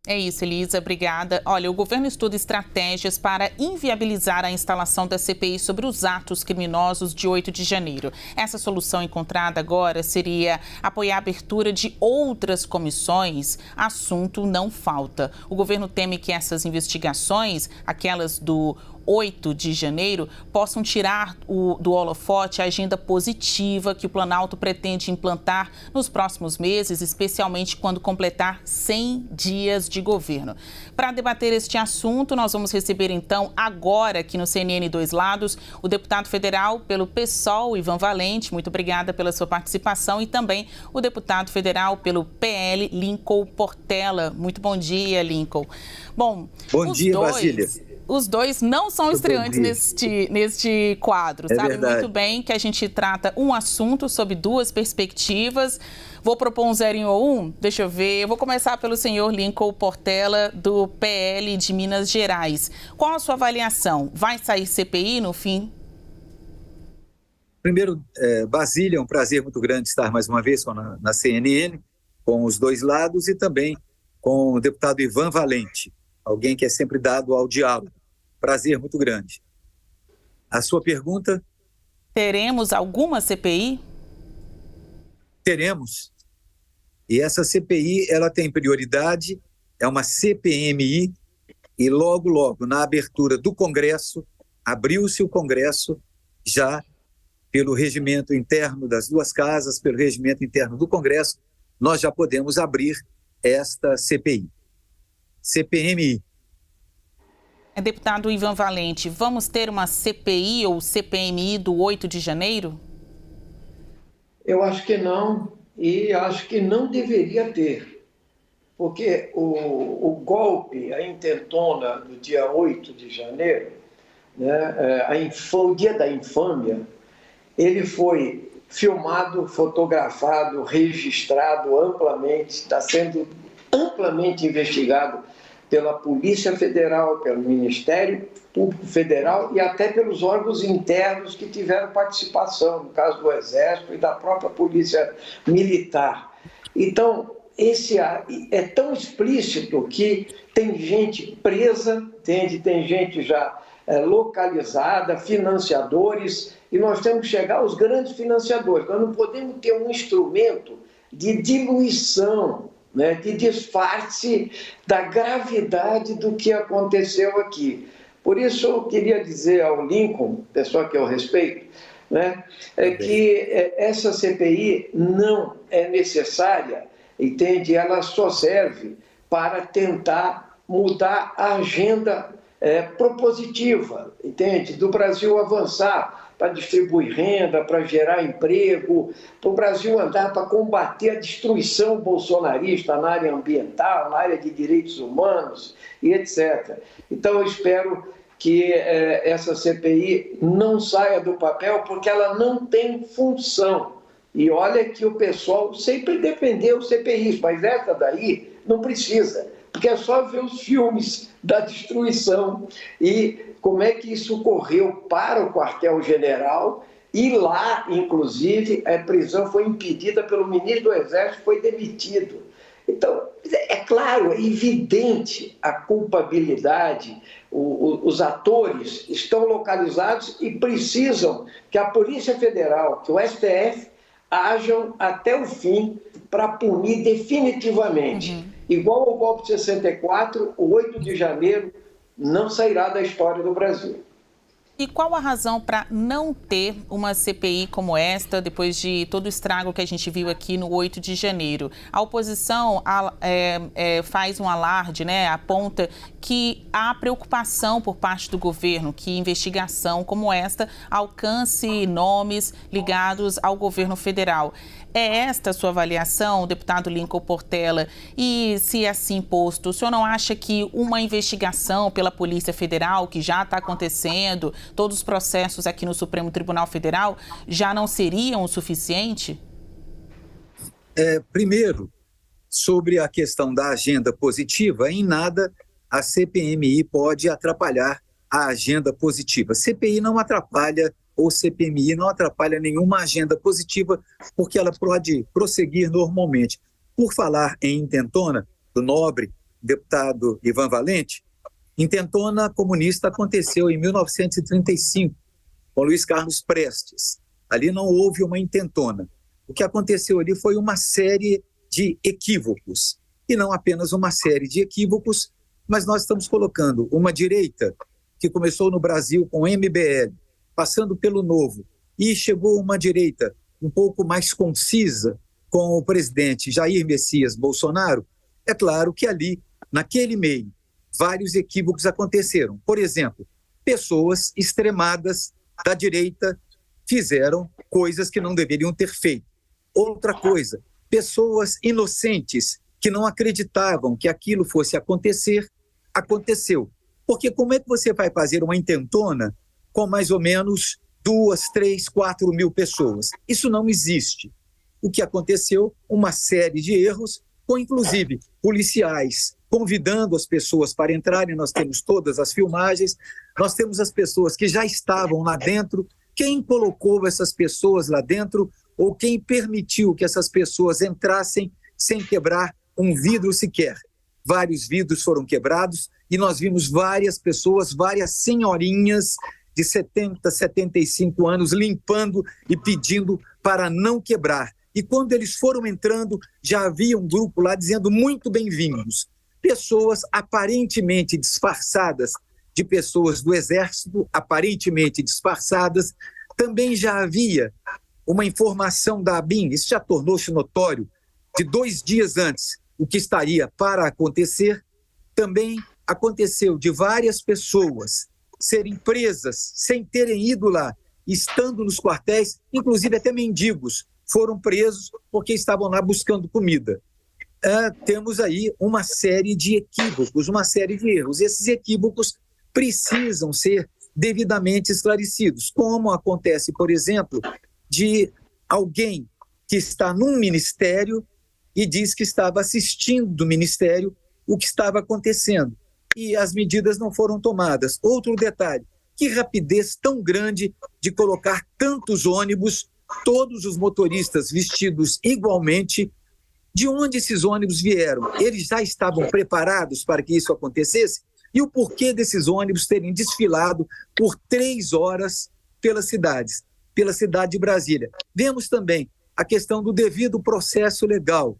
É isso, Elisa, obrigada. Olha, o governo estuda estratégias para inviabilizar a instalação da CPI sobre os atos criminosos de 8 de janeiro. Essa solução encontrada agora seria apoiar a abertura de outras comissões. Assunto não falta. O governo teme que essas investigações, aquelas do 8 de janeiro, possam tirar do holofote a agenda positiva que o Planalto pretende implantar nos próximos meses, especialmente quando completar 100 dias de governo. Para debater este assunto, nós vamos receber então agora aqui no CNN Dois Lados o deputado federal pelo PSOL, Ivan Valente. Muito obrigada pela sua participação. E também o deputado federal pelo PL, Lincoln Portela. Muito bom dia, Lincoln. Bom dia, Basília. Os dois não são estreantes neste quadro, sabe? Verdade. Muito bem que a gente trata um assunto sob duas perspectivas. Vou propor um 0 ou 1? Deixa eu ver. Eu vou começar pelo senhor Lincoln Portela, do PL de Minas Gerais. Qual a sua avaliação? Vai sair CPI no fim? Primeiro, Basília, é um prazer muito grande estar mais uma vez na CNN, com os dois lados e também com o deputado Ivan Valente, alguém que é sempre dado ao diálogo. Prazer muito grande. A sua pergunta? Teremos alguma CPI? Teremos. E essa CPI, ela tem prioridade, é uma CPMI, e logo, logo, na abertura do Congresso, abriu-se o Congresso, já pelo regimento interno das duas casas, pelo regimento interno do Congresso, nós já podemos abrir esta CPI. CPMI. Deputado Ivan Valente, vamos ter uma CPI ou CPMI do 8 de janeiro? Eu acho que não, e acho que não deveria ter, porque o golpe, a intentona do dia 8 de janeiro, né, o dia da infâmia, ele foi filmado, fotografado, registrado amplamente, está sendo amplamente investigado pela Polícia Federal, pelo Ministério Público Federal e até pelos órgãos internos que tiveram participação, no caso do Exército e da própria Polícia Militar. Então, esse é tão explícito que tem gente presa, entende? Tem gente já localizada, financiadores, e nós temos que chegar aos grandes financiadores. Nós não podemos ter um instrumento de diluição, né, de disfarce da gravidade do que aconteceu aqui. Por isso, eu queria dizer ao Lincoln, pessoa que eu respeito, né, que essa CPI não é necessária, entende? Ela só serve para tentar mudar a agenda propositiva, entende? Do Brasil avançar para distribuir renda, para gerar emprego, para o Brasil andar para combater a destruição bolsonarista na área ambiental, na área de direitos humanos e etc. Então, eu espero que essa CPI não saia do papel, porque ela não tem função. E olha que o pessoal sempre defendeu o CPI, mas essa daí não precisa, porque é só ver os filmes da destruição e como é que isso ocorreu para o quartel-general, e lá, inclusive, a prisão foi impedida pelo ministro do Exército, foi demitido. Então, é claro, é evidente a culpabilidade, os atores estão localizados e precisam que a Polícia Federal, que o STF, ajam até o fim para punir definitivamente. Igual ao golpe de 64, o 8 de janeiro não sairá da história do Brasil. E qual a razão para não ter uma CPI como esta, depois de todo o estrago que a gente viu aqui no 8 de janeiro? A oposição faz um alarde, né, aponta que há preocupação por parte do governo que investigação como esta alcance nomes ligados ao governo federal. É esta a sua avaliação, deputado Lincoln Portela? E se assim posto, o senhor não acha que uma investigação pela Polícia Federal, que já está acontecendo, todos os processos aqui no Supremo Tribunal Federal, já não seriam o suficiente? Primeiro, sobre a questão da agenda positiva, em nada a CPMI pode atrapalhar a agenda positiva. CPI não atrapalha, ou CPMI não atrapalha nenhuma agenda positiva, porque ela pode prosseguir normalmente. Por falar em intentona, do Nobre, deputado Ivan Valente, intentona comunista aconteceu em 1935, com Luiz Carlos Prestes. Ali não houve uma intentona. O que aconteceu ali foi uma série de equívocos, e não apenas uma série de equívocos, mas nós estamos colocando uma direita que começou no Brasil com o MBL, passando pelo Novo, e chegou uma direita um pouco mais concisa com o presidente Jair Messias Bolsonaro. É claro que ali, naquele meio, vários equívocos aconteceram. Por exemplo, pessoas extremadas da direita fizeram coisas que não deveriam ter feito. Outra coisa, pessoas inocentes que não acreditavam que aquilo fosse acontecer, aconteceu. Porque como é que você vai fazer uma intentona com mais ou menos 2, 3, 4 mil pessoas? Isso não existe. O que aconteceu? Uma série de erros, com inclusive policiais convidando as pessoas para entrarem. Nós temos todas as filmagens, nós temos as pessoas que já estavam lá dentro, quem colocou essas pessoas lá dentro ou quem permitiu que essas pessoas entrassem sem quebrar um vidro sequer. Vários vidros foram quebrados e nós vimos várias pessoas, várias senhorinhas de 70, 75 anos limpando e pedindo para não quebrar. E quando eles foram entrando, já havia um grupo lá dizendo muito bem-vindos. Pessoas aparentemente disfarçadas de pessoas do Exército, aparentemente disfarçadas. Também já havia uma informação da ABIN, isso já tornou-se notório, de 2 dias antes, o que estaria para acontecer. Também aconteceu de várias pessoas serem presas sem terem ido lá, estando nos quartéis, inclusive até mendigos foram presos porque estavam lá buscando comida. Temos aí uma série de equívocos, uma série de erros. Esses equívocos precisam ser devidamente esclarecidos, como acontece, por exemplo, de alguém que está num ministério e diz que estava assistindo do ministério o que estava acontecendo e as medidas não foram tomadas. Outro detalhe, que rapidez tão grande de colocar tantos ônibus, todos os motoristas vestidos igualmente. De onde esses ônibus vieram? Eles já estavam preparados para que isso acontecesse? E o porquê desses ônibus terem desfilado por 3 horas pela cidade de Brasília? Vemos também a questão do devido processo legal.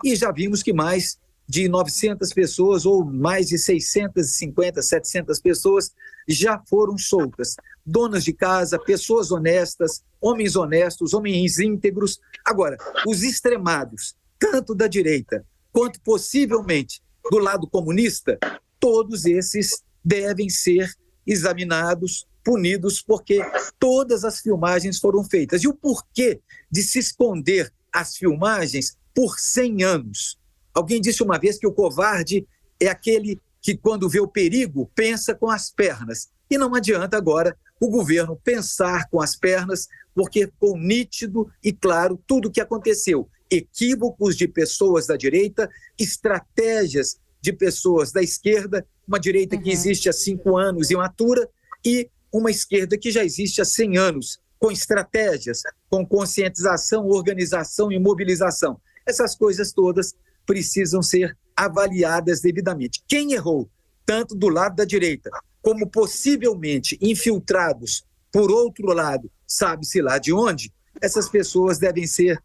E já vimos que mais de 900 pessoas, ou mais de 650, 700 pessoas, já foram soltas. Donas de casa, pessoas honestas, homens honestos, homens íntegros. Agora, os extremados, tanto da direita quanto possivelmente do lado comunista, todos esses devem ser examinados, punidos, porque todas as filmagens foram feitas. E o porquê de se esconder as filmagens por 100 anos? Alguém disse uma vez que o covarde é aquele que, quando vê o perigo, pensa com as pernas. E não adianta agora o governo pensar com as pernas, porque ficou nítido e claro tudo o que aconteceu. Equívocos de pessoas da direita, estratégias de pessoas da esquerda, uma direita que existe há 5 anos imatura e uma esquerda que já existe há 100 anos, com estratégias, com conscientização, organização e mobilização. Essas coisas todas precisam ser avaliadas devidamente. Quem errou, tanto do lado da direita, como possivelmente infiltrados por outro lado, sabe-se lá de onde, essas pessoas devem ser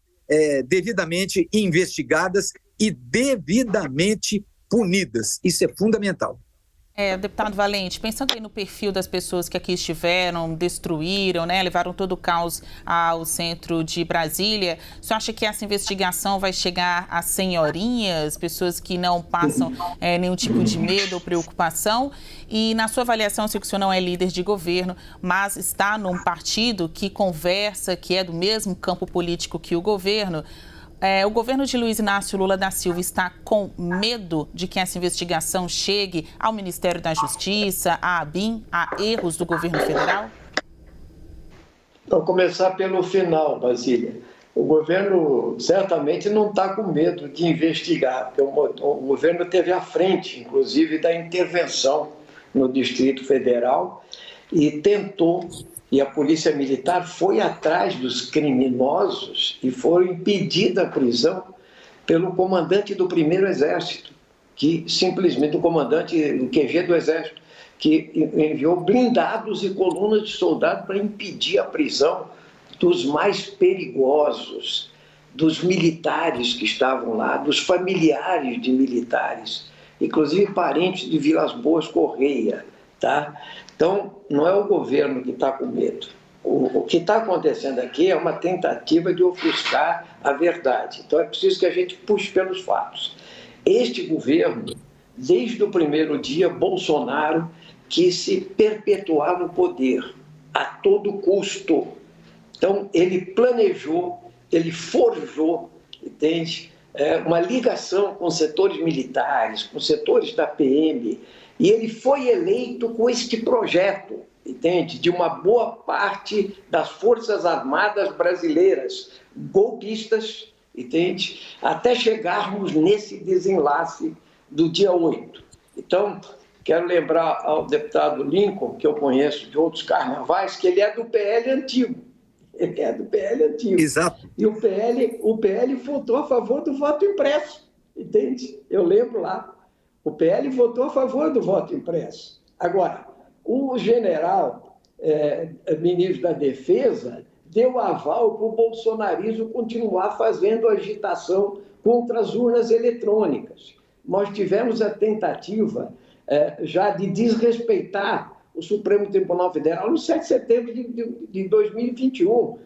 devidamente investigadas e devidamente punidas. Isso é fundamental. Deputado Valente, pensando aí no perfil das pessoas que aqui estiveram, destruíram, levaram todo o caos ao centro de Brasília, você acha que essa investigação vai chegar às senhorinhas, pessoas que não passam nenhum tipo de medo ou preocupação? E na sua avaliação, eu sei que o senhor não é líder de governo, mas está num partido que conversa, que é do mesmo campo político que o governo de Luiz Inácio Lula da Silva está com medo de que essa investigação chegue ao Ministério da Justiça, à ABIN, a erros do governo federal? Vou começar pelo final, Basília. O governo certamente não está com medo de investigar, porque o governo teve à frente, inclusive, da intervenção no Distrito Federal e tentou. E a Polícia Militar foi atrás dos criminosos e foi impedida a prisão pelo comandante do 1º Exército, que simplesmente o comandante do QG do Exército, que enviou blindados e colunas de soldados para impedir a prisão dos mais perigosos, dos militares que estavam lá, dos familiares de militares, inclusive parentes de Vilas Boas Correia, tá? Então, não é o governo que está com medo. O que está acontecendo aqui é uma tentativa de ofuscar a verdade. Então, é preciso que a gente puxe pelos fatos. Este governo, desde o primeiro dia, Bolsonaro quis se perpetuar no poder, a todo custo. Então, ele planejou, ele forjou, entende? Uma ligação com setores militares, com setores da PM, e ele foi eleito com este projeto, entende? De uma boa parte das Forças Armadas brasileiras, golpistas, entende? Até chegarmos nesse desenlace do dia 8. Então, quero lembrar ao deputado Lincoln, que eu conheço de outros carnavais, que ele é do PL antigo. Ele é do PL antigo. Exato. E o PL votou a favor do voto impresso, entende? Eu lembro lá. O PL votou a favor do voto impresso. Agora, o general, ministro da Defesa, deu aval para o bolsonarismo continuar fazendo agitação contra as urnas eletrônicas. Nós tivemos a tentativa já de desrespeitar o Supremo Tribunal Federal no 7 de setembro de 2021.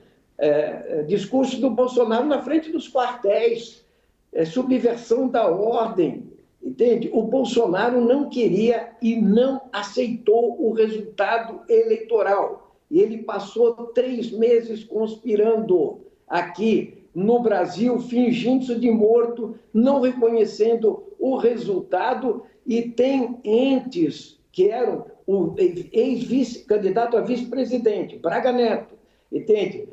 Discurso do Bolsonaro na frente dos quartéis, subversão da ordem, entende? O Bolsonaro não queria e não aceitou o resultado eleitoral. E ele passou 3 meses conspirando aqui no Brasil, fingindo-se de morto, não reconhecendo o resultado, e tem entes que eram o ex-candidato a vice-presidente, Braga Neto, entende?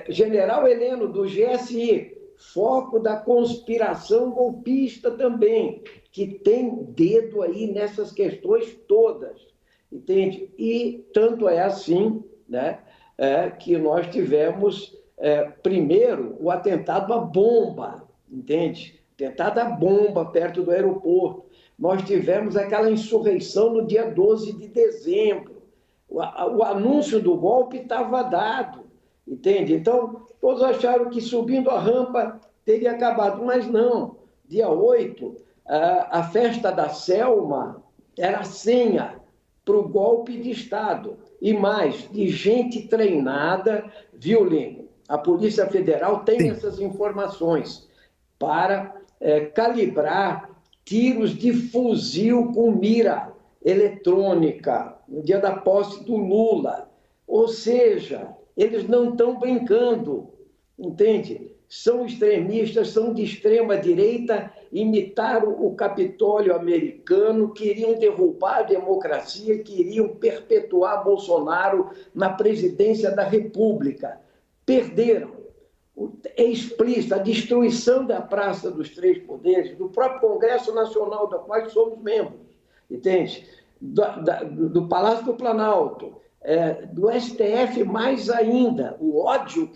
General Heleno, do GSI, foco da conspiração golpista também, que tem dedo aí nessas questões todas, entende? E tanto é assim, né, que nós tivemos, primeiro, o atentado à bomba, entende? Atentado à bomba perto do aeroporto. Nós tivemos aquela insurreição no dia 12 de dezembro. O anúncio do golpe estava dado, entende? Então, todos acharam que subindo a rampa teria acabado, mas não. Dia 8, a festa da Selma era a senha para o golpe de Estado. E mais, de gente treinada, viu, Lino? A Polícia Federal tem essas informações para calibrar tiros de fuzil com mira eletrônica no dia da posse do Lula. Ou seja, eles não estão brincando, entende? São extremistas, são de extrema direita, imitaram o Capitólio americano, queriam derrubar a democracia, queriam perpetuar Bolsonaro na presidência da República. Perderam. É explícita a destruição da Praça dos Três Poderes, do próprio Congresso Nacional, do qual somos membros, entende? Do Palácio do Planalto, do STF mais ainda. O ódio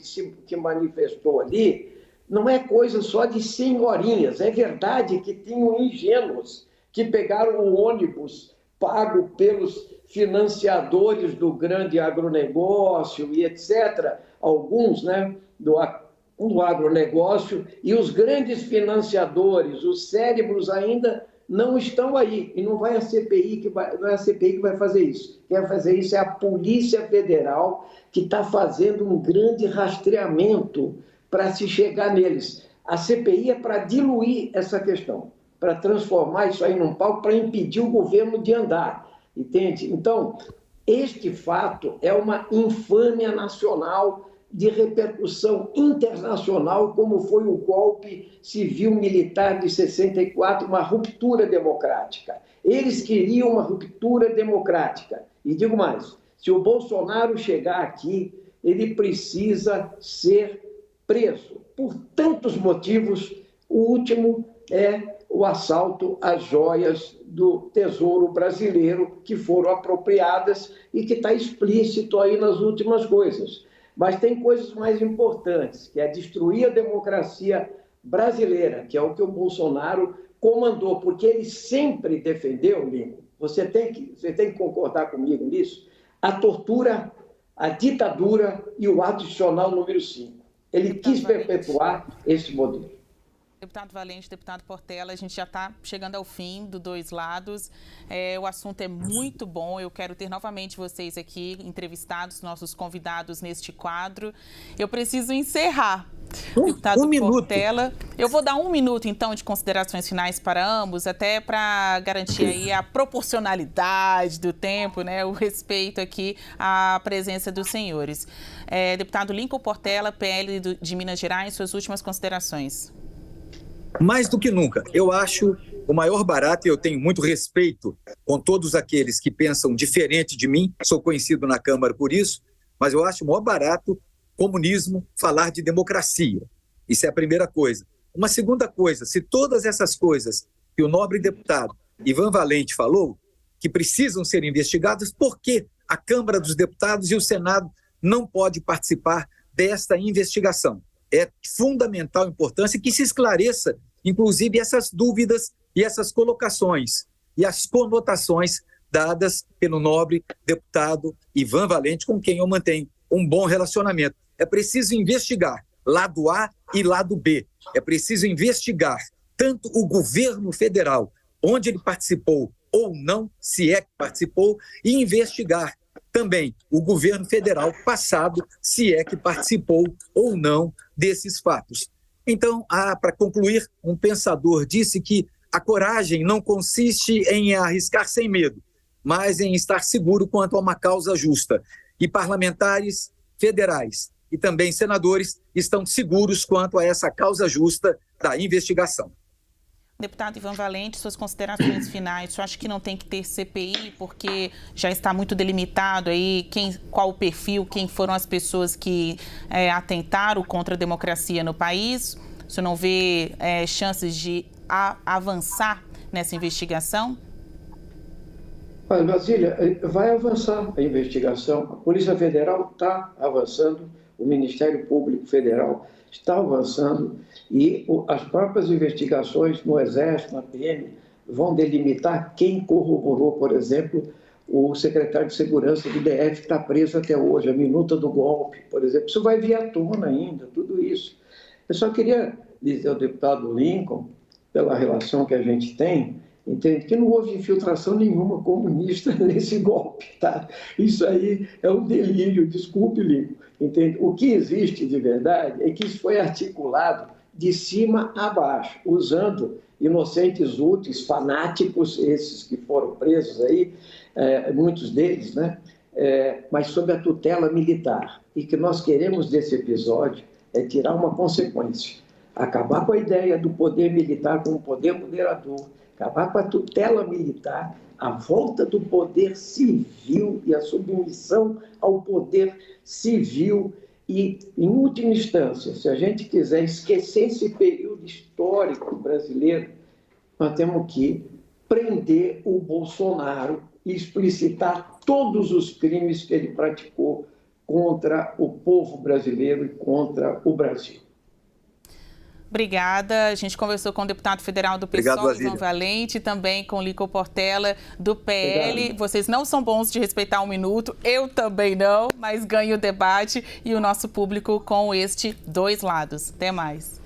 que manifestou ali não é coisa só de senhorinhas. É verdade que tinham ingênuos que pegaram o ônibus pago pelos financiadores do grande agronegócio e etc., alguns, né, do agronegócio, e os grandes financiadores, os cérebros ainda não estão aí, e não vai a CPI que vai, não é a CPI que vai fazer isso. Quem vai fazer isso é a Polícia Federal, que está fazendo um grande rastreamento para se chegar neles. A CPI é para diluir essa questão, para transformar isso aí num palco, para impedir o governo de andar, entende? Então, este fato é uma infâmia nacional de repercussão internacional, como foi o golpe civil-militar de 64, uma ruptura democrática. Eles queriam uma ruptura democrática. E digo mais, se o Bolsonaro chegar aqui, ele precisa ser preso por tantos motivos. O último é o assalto às joias do Tesouro Brasileiro, que foram apropriadas e que está explícito aí nas últimas coisas. Mas tem coisas mais importantes, que é destruir a democracia brasileira, que é o que o Bolsonaro comandou, porque ele sempre defendeu, Lincoln, você tem que concordar comigo nisso, a tortura, a ditadura e o ato institucional número 5. Ele quis perpetuar esse modelo. Deputado Valente, deputado Portela, a gente já está chegando ao fim do Dois Lados. O assunto é muito bom. Eu quero ter novamente vocês aqui, entrevistados, nossos convidados neste quadro. Eu preciso encerrar. Deputado Portela, eu vou dar 1 minuto, então, de considerações finais para ambos, até para garantir aí a proporcionalidade do tempo, né, o respeito aqui à presença dos senhores. Deputado Lincoln Portela, PL de Minas Gerais, suas últimas considerações. Mais do que nunca, eu acho o maior barato, e eu tenho muito respeito com todos aqueles que pensam diferente de mim, sou conhecido na Câmara por isso, mas eu acho o maior barato comunismo falar de democracia. Isso é a primeira coisa. Uma segunda coisa, se todas essas coisas que o nobre deputado Ivan Valente falou, que precisam ser investigadas, por que a Câmara dos Deputados e o Senado não pode participar desta investigação? É fundamental importância que se esclareça, inclusive, essas dúvidas e essas colocações e as conotações dadas pelo nobre deputado Ivan Valente, com quem eu mantenho um bom relacionamento. É preciso investigar lado A e lado B. É preciso investigar tanto o governo federal, onde ele participou ou não, se é que participou, e investigar também o governo federal passado, se é que participou ou não desses fatos. Então, para concluir, um pensador disse que a coragem não consiste em arriscar sem medo, mas em estar seguro quanto a uma causa justa. E parlamentares federais e também senadores estão seguros quanto a essa causa justa da investigação. Deputado Ivan Valente, suas considerações finais. Eu acho que não tem que ter CPI, porque já está muito delimitado aí qual o perfil, quem foram as pessoas que atentaram contra a democracia no país. O senhor não vê chances de avançar nessa investigação? Olha, Brasília, vai avançar a investigação. A Polícia Federal está avançando, o Ministério Público Federal está avançando e as próprias investigações no Exército, na PM, vão delimitar quem corroborou, por exemplo, o secretário de Segurança do DF que está preso até hoje, a minuta do golpe, por exemplo. Isso vai vir à tona ainda, tudo isso. Eu só queria dizer ao deputado Lincoln, pela relação que a gente tem, entende, que não houve infiltração nenhuma comunista nesse golpe, tá? Isso aí é um delírio, desculpe, Lincoln, entende? O que existe de verdade é que isso foi articulado de cima a baixo, usando inocentes úteis, fanáticos, esses que foram presos aí, muitos deles, né? Mas sob a tutela militar. E que nós queremos desse episódio é tirar uma consequência, acabar com a ideia do poder militar como poder moderador, acabar com a tutela militar, a volta do poder civil e a submissão ao poder civil. E, em última instância, se a gente quiser esquecer esse período histórico brasileiro, nós temos que prender o Bolsonaro e explicitar todos os crimes que ele praticou contra o povo brasileiro e contra o Brasil. Obrigada. A gente conversou com o deputado federal do PSOL, Ivan Valente, e também com o Lincoln Portela, do PL. Obrigado. Vocês não são bons de respeitar 1 minuto, eu também não, mas ganho o debate e o nosso público com este Dois Lados. Até mais.